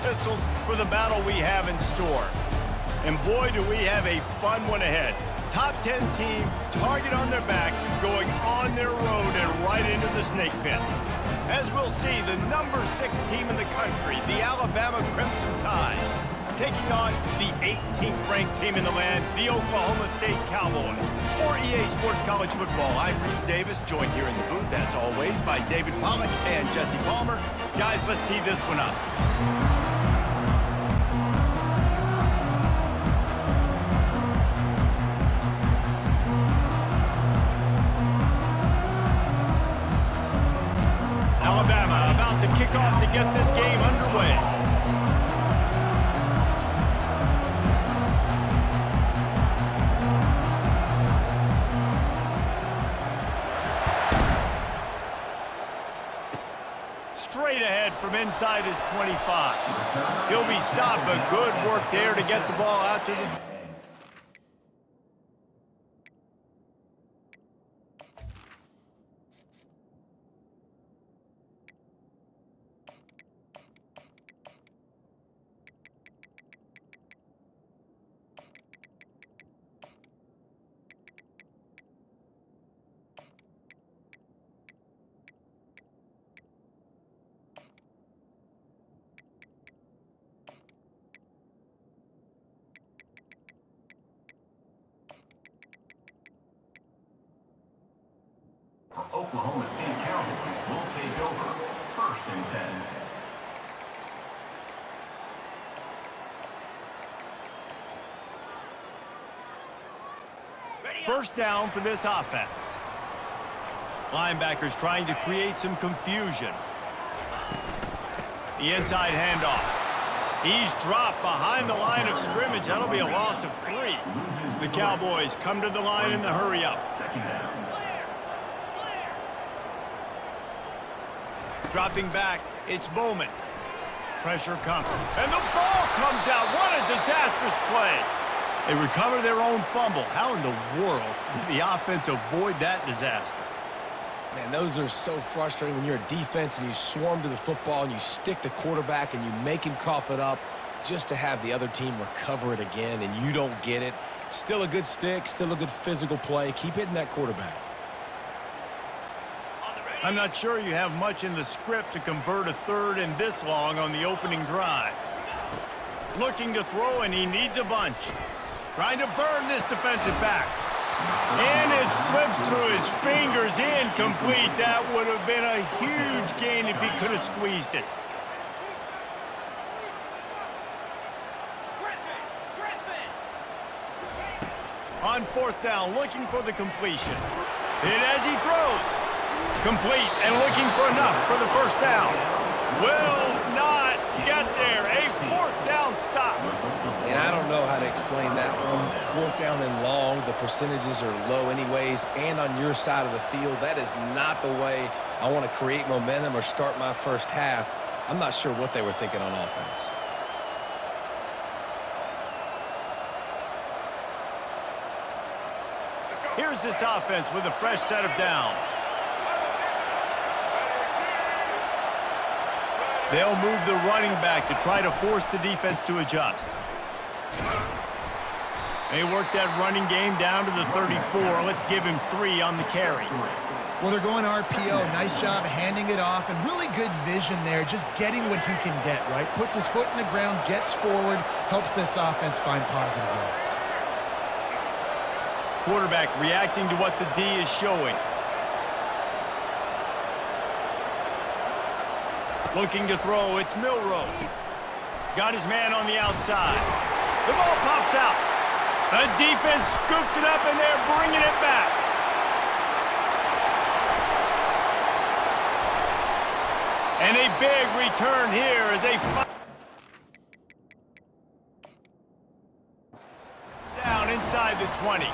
pistols for the battle we have in store. And boy, do we have a fun one ahead. Top 10 team, target on their back, going on their road and right into the snake pit. As we'll see, the number 6 team in the country, the Alabama Crimson Tide, taking on the 18th ranked team in the land, the Oklahoma State Cowboys. For EA Sports College Football, I'm Reese Davis, joined here in the booth, as always, by David Pollack and Jesse Palmer. Guys, let's tee this one up. Alabama about to kick off to get this game underway. Straight ahead from inside his 25. He'll be stopped, but good work there to get the ball out to the... Oklahoma State Cowboys will take over 1st and 10. First down for this offense. Linebackers trying to create some confusion. The inside handoff. He's dropped behind the line of scrimmage. That'll be a loss of 3. The Cowboys come to the line in the hurry up. Dropping back, it's Bowman. Pressure comes, and the ball comes out. What a disastrous play. They recover their own fumble. How in the world did the offense avoid that disaster? Man, those are so frustrating when you're a defense and you swarm to the football and you stick the quarterback and you make him cough it up just to have the other team recover it again and you don't get it. Still a good stick, still a good physical play. Keep hitting that quarterback. I'm not sure you have much in the script to convert a 3rd and this long on the opening drive. Looking to throw, and he needs a bunch. Trying to burn this defensive back. And it slips through his fingers, incomplete. That would have been a huge gain if he could have squeezed it. On 4th down, looking for the completion. Hit as he throws. Complete and looking for enough for the 1st down. Will not get there. A 4th down stop. And I don't know how to explain that one. 4th down and long, the percentages are low anyways, and on your side of the field, that is not the way I want to create momentum or start my first half. I'm not sure what they were thinking on offense. Here's this offense with a fresh set of downs. They'll move the running back to try to force the defense to adjust. They work that running game down to the 34. Let's give him 3 on the carry. Well, they're going RPO. Nice job handing it off, and really good vision there, just getting what he can get, right? Puts his foot in the ground, gets forward, helps this offense find positive yards. Quarterback reacting to what the D is showing. Looking to throw, it's Milrow. Got his man on the outside. The ball pops out. The defense scoops it up, and they're bringing it back. And a big return here as they down inside the 20.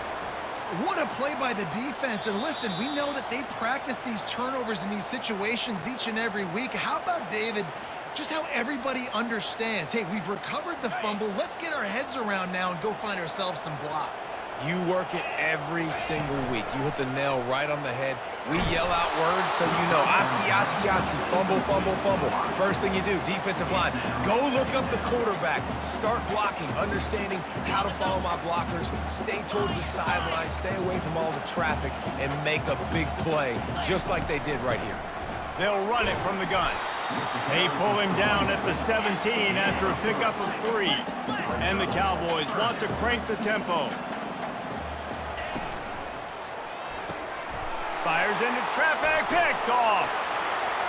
What a play by the defense. And listen, we know that they practice these turnovers in these situations each and every week. How about, David, just how everybody understands, hey, we've recovered the fumble. Let's get our heads around now and go find ourselves some blocks. You work it every single week. You hit the nail right on the head. We yell out words so you know. Asi, asi, asi. Fumble, fumble, fumble. First thing you do, defensive line, go look up the quarterback. Start blocking, understanding how to follow my blockers. Stay towards the sideline. Stay away from all the traffic and make a big play, just like they did right here. They'll run it from the gun. They pull him down at the 17 after a pickup of 3. And the Cowboys want to crank the tempo. Fires into traffic, picked off.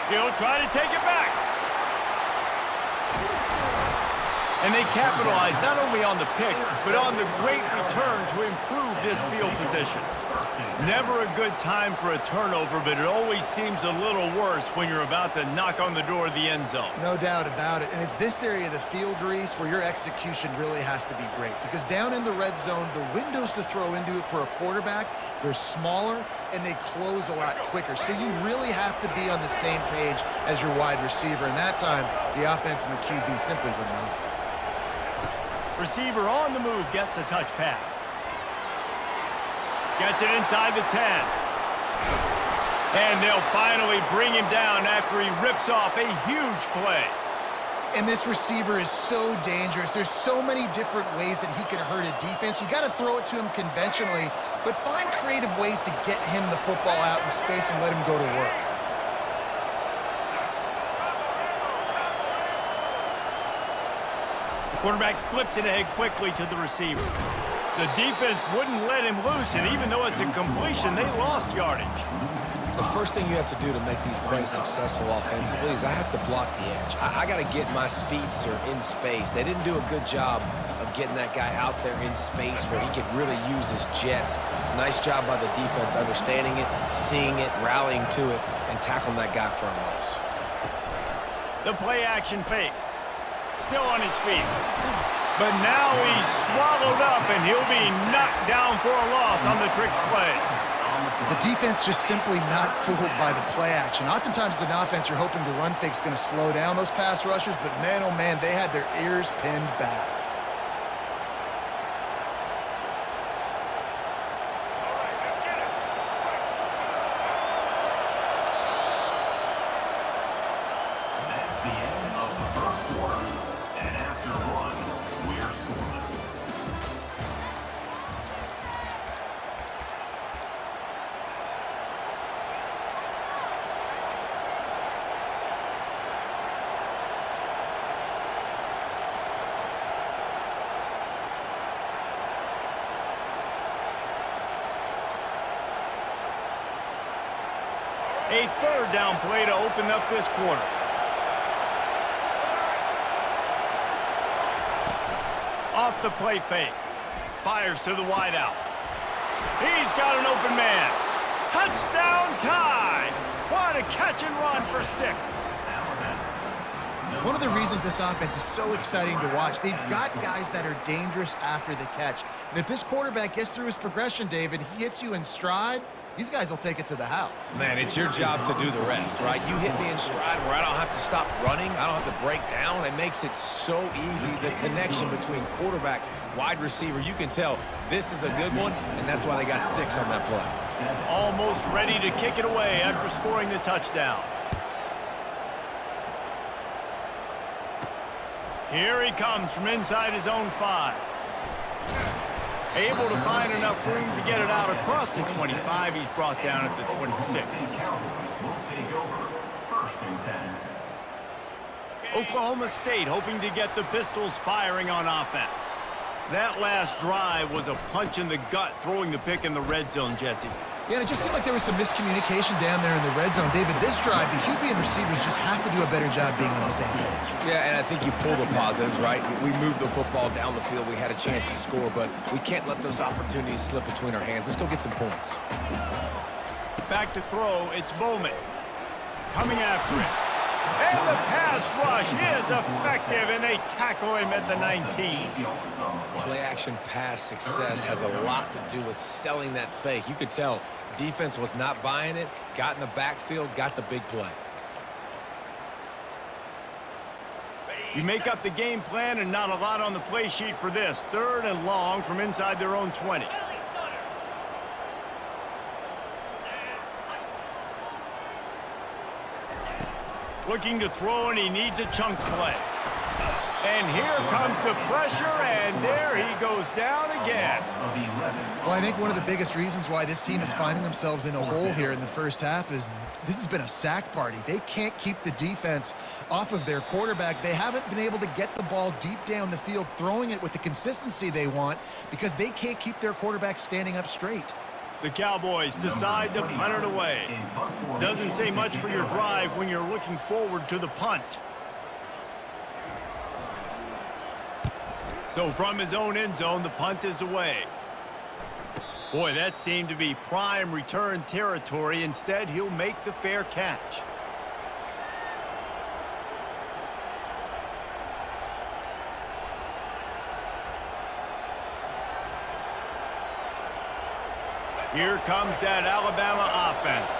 He'll try to take it back. And they capitalize not only on the pick, but on the great return to improve this field position. Never a good time for a turnover, but it always seems a little worse when you're about to knock on the door of the end zone. No doubt about it. And it's this area of the field, Reese, where your execution really has to be great. Because down in the red zone, the windows to throw into it for a quarterback, they're smaller and they close a lot quicker. So you really have to be on the same page as your wide receiver. And that time, the offense and the QB simply were not. Receiver on the move gets the touch pass. Gets it inside the 10. And they'll finally bring him down after he rips off a huge play. And this receiver is so dangerous. There's so many different ways that he can hurt a defense. You got to throw it to him conventionally, but find creative ways to get him the football out in space and let him go to work. The quarterback flips it ahead quickly to the receiver. The defense wouldn't let him loose, and even though it's a completion, they lost yardage. The first thing you have to do to make these plays successful offensively is I have to block the edge. I got to get my speedster in space. They didn't do a good job of getting that guy out there in space where he could really use his jets. Nice job by the defense understanding it, seeing it, rallying to it, and tackling that guy for a loss. The play action fake. Still on his feet. But now he's swallowed up, and he'll be knocked down for a loss on the trick play. The defense just simply not fooled by the play action. Oftentimes as an offense, you're hoping the run fake's going to slow down those pass rushers, but man, oh man, they had their ears pinned back. That's the end of the first quarter. And after one, we're scoreless. A third down play to open up this quarter. Off the play fake. Fires to the wideout. He's got an open man. Touchdown time! What a catch and run for 6. One of the reasons this offense is so exciting to watch, they've got guys that are dangerous after the catch. And if this quarterback gets through his progression, David, he hits you in stride, these guys will take it to the house. Man, it's your job to do the rest, right? You hit me in stride where I don't have to stop running. I don't have to break down. It makes it so easy. The connection between quarterback, wide receiver, you can tell this is a good one, and that's why they got 6 on that play. Almost ready to kick it away after scoring the touchdown. Here he comes from inside his own 5. Able to find enough room to get it out across the 25. He's brought down at the 26. Will take over. First and 10. Oklahoma State hoping to get the Pistols firing on offense. That last drive was a punch in the gut, throwing the pick in the red zone, Jesse. Yeah, and it just seemed like there was some miscommunication down there in the red zone. David, this drive, the QB and receivers just have to do a better job being on the same page. Yeah, and I think you pull the positives, right? We moved the football down the field. We had a chance to score, but we can't let those opportunities slip between our hands. Let's go get some points. Back to throw, it's Bowman. Coming after it. And the pass rush is effective, and they tackle him at the 19. Play-action pass success has a lot to do with selling that fake. You could tell defense was not buying it, got in the backfield, got the big play. You make up the game plan and not a lot on the play sheet for this. 3rd and long from inside their own 20. Looking to throw, and he needs a chunk play. And here comes the pressure, and there he goes down again. Well, I think one of the biggest reasons why this team is finding themselves in a hole here in the first half is this has been a sack party. They can't keep the defense off of their quarterback. They haven't been able to get the ball deep down the field, throwing it with the consistency they want because they can't keep their quarterback standing up straight. The Cowboys decide to punt it away. Doesn't say much for your drive when you're looking forward to the punt. So from his own end zone, the punt is away. Boy, that seemed to be prime return territory. Instead, he'll make the fair catch. Here comes that Alabama offense.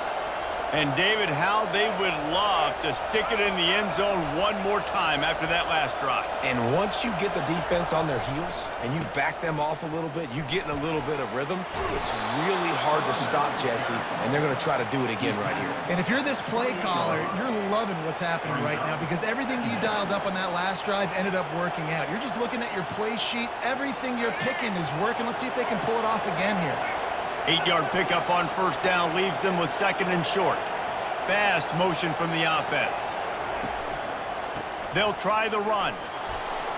And David, how they would love to stick it in the end zone one more time after that last drive. And once you get the defense on their heels and you back them off a little bit, you get in a little bit of rhythm, it's really hard to stop Jesse, and they're going to try to do it again right here. And if you're this play caller, you're loving what's happening right now because everything you dialed up on that last drive ended up working out. You're just looking at your play sheet. Everything you're picking is working. Let's see if they can pull it off again here. 8-yard pickup on first down leaves them with second and short. Fast motion from the offense. They'll try the run.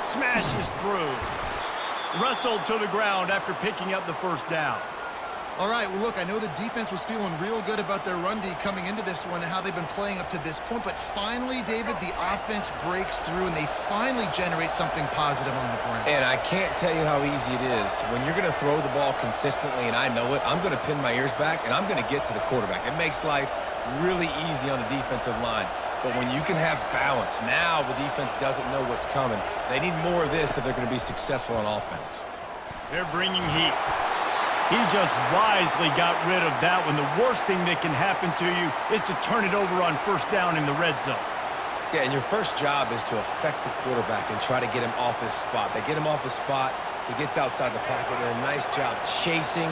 Smashes through. Wrestled to the ground after picking up the first down. All right, well, look, I know the defense was feeling real good about their run D coming into this one and how they've been playing up to this point, but finally, David, the offense breaks through and they finally generate something positive on the ground. And I can't tell you how easy it is. When you're going to throw the ball consistently, and I know it, I'm going to pin my ears back, and I'm going to get to the quarterback. It makes life really easy on the defensive line. But when you can have balance, now the defense doesn't know what's coming. They need more of this if they're going to be successful on offense. They're bringing heat. He just wisely got rid of that one. The worst thing that can happen to you is to turn it over on first down in the red zone. Yeah, and your first job is to affect the quarterback and try to get him off his spot. They get him off his spot, he gets outside the pocket, and a nice job chasing,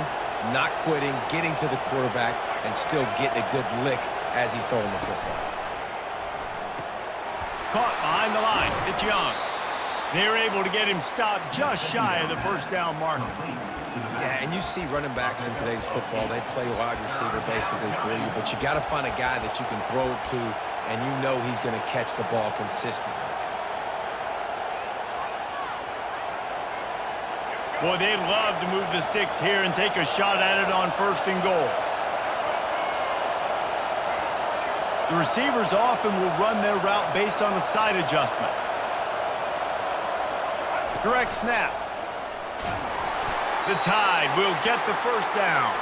not quitting, getting to the quarterback, and still getting a good lick as he's throwing the football. Caught behind the line. It's Young. They're able to get him stopped just shy of the first down marker. Yeah, and you see running backs in today's football, they play wide receiver basically for you, but you got to find a guy that you can throw it to, and you know he's going to catch the ball consistently. Boy, they'd love to move the sticks here and take a shot at it on first and goal. The receivers often will run their route based on a side adjustment. Direct snap. The Tide will get the first down.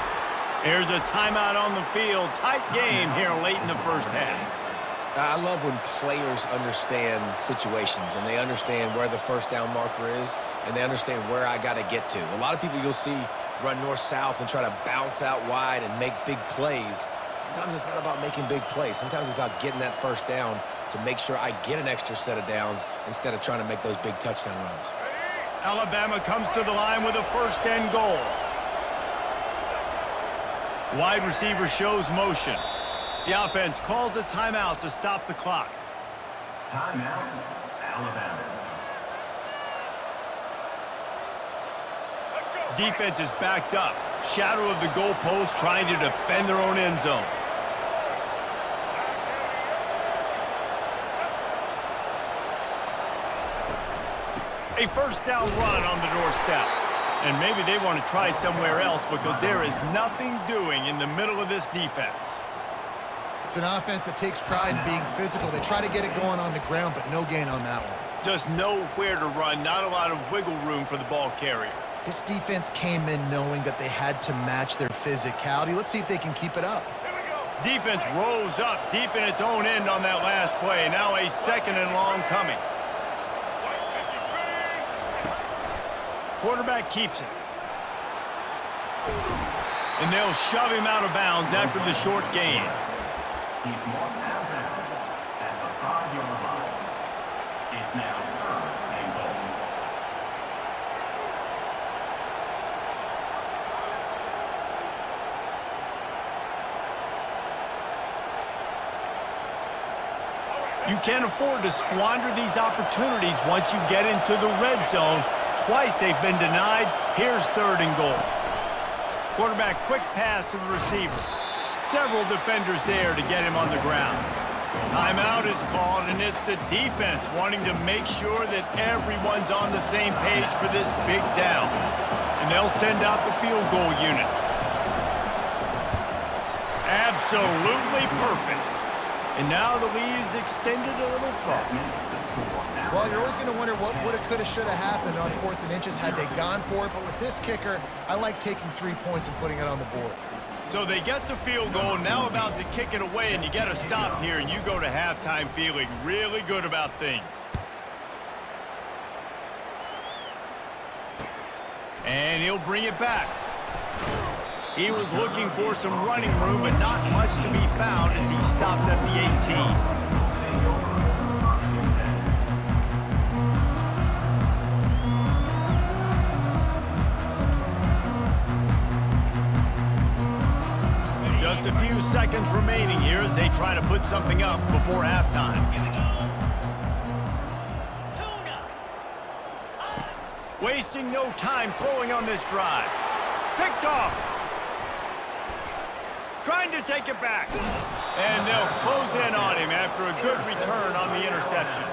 There's a timeout on the field. Tight game here late in the first half. I love when players understand situations and they understand where the first down marker is and they understand where I got to get to. A lot of people you'll see run north-south and try to bounce out wide and make big plays. Sometimes it's not about making big plays. Sometimes it's about getting that first down to make sure I get an extra set of downs instead of trying to make those big touchdown runs. Alabama comes to the line with a first and goal. Wide receiver shows motion. The offense calls a timeout to stop the clock. Timeout, Alabama. Defense is backed up. Shadow of the goalpost trying to defend their own end zone. A first down run on the doorstep. And maybe they want to try somewhere else because there is nothing doing in the middle of this defense. It's an offense that takes pride in being physical. They try to get it going on the ground, but no gain on that one. Just nowhere to run, not a lot of wiggle room for the ball carrier. This defense came in knowing that they had to match their physicality. Let's see if they can keep it up. Defense rose up deep in its own end on that last play. Now a second and long coming. Quarterback keeps it. And they'll shove him out of bounds after the short gain. He's marked out of bounds at the 5-yard line. It's now third and goal. You can't afford to squander these opportunities once you get into the red zone. Twice they've been denied. Here's 3rd and goal. Quarterback quick pass to the receiver. Several defenders there to get him on the ground. Timeout is called, and it's the defense wanting to make sure that everyone's on the same page for this big down. And they'll send out the field goal unit. Absolutely perfect. And now the lead is extended a little further. Well, you're always going to wonder what woulda, coulda, shoulda happened on 4th and inches had they gone for it. But with this kicker, I like taking 3 points and putting it on the board. So they get the field goal, now about to kick it away, and you got to stop here, and you go to halftime feeling really good about things. And he'll bring it back. He was looking for some running room, but not much to be found as he stopped at the 18. Just a few seconds remaining here as they try to put something up before halftime. Wasting no time throwing on this drive. Picked off. Trying to take it back. And they'll close in on him after a good return on the interception.